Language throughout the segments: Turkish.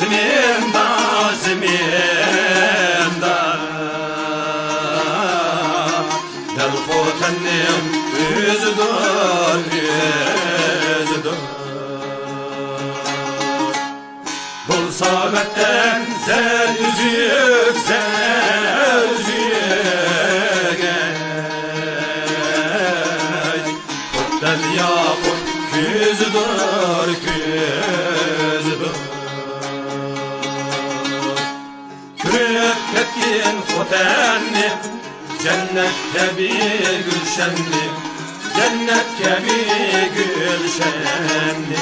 Zeminde, zeminde Del Xotanning o'zidir, o'zidir Bo'lsa vattan zar uzuk, zar uzuk Xotan yoqut ko'zidir, ko'zidir Kürek ketkin Xotanni Cennet gibi gülşenli, cennet gibi gülşenli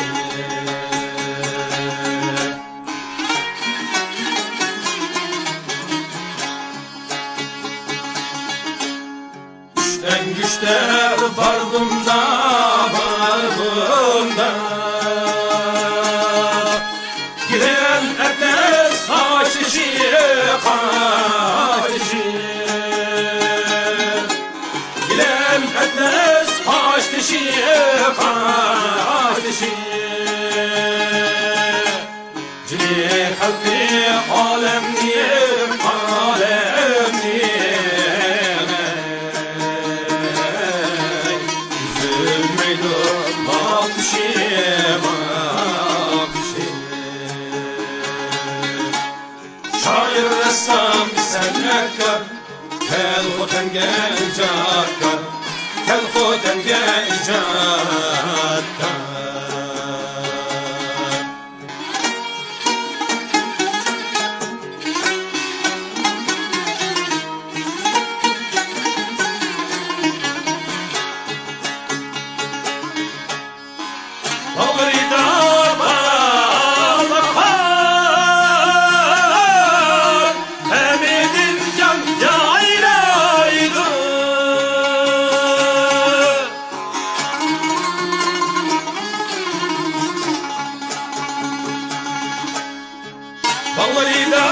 Güçten güçler bardımda, bardımda Giren etmez haşişi, haşişi Etmez haştişi, haştişi Cini halkı alemni, alemni Üzülmeydi bakışı, bakışı Şair ressam senletkar Kel Xotan'ga ijodkor Kel Xotan'ga ijodkor Bağrida bağlar Hamidin can yayraydı Bağrida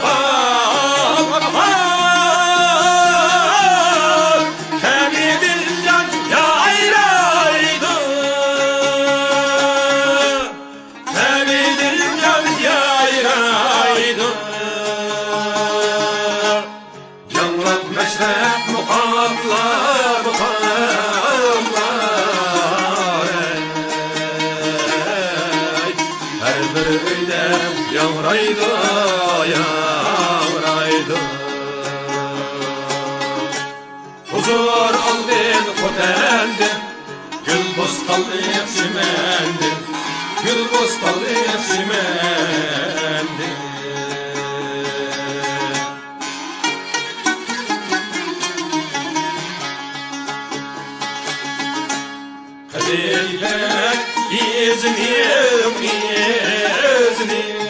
bağlar Hamidin can yayraydı Hamidin can yayraydı Yanlat meşrep mukamlar, mukamlar Her bir öyle yavraydı, yavraydı Huzur aldın Xotan'dan Gül bostanlık çimendin Gül bostanlık çimendin Kadeylek iznim, iznim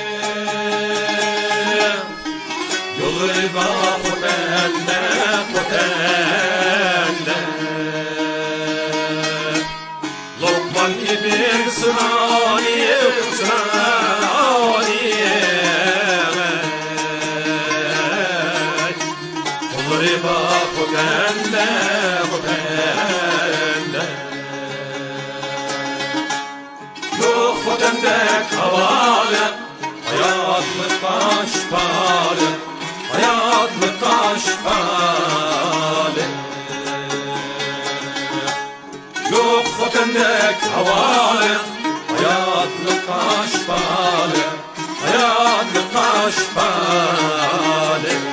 Yolu bak Xotan'da, Xotan'da Lokman ibn Sınani, Sınani Yolu bak Xotan'da, Xotan'da Yok Xotan'dek havalı Hayatlık baş palı Hayatlık taş palı Yok Xotan'dek havalı Hayatlık taş palı Hayatlık taş palı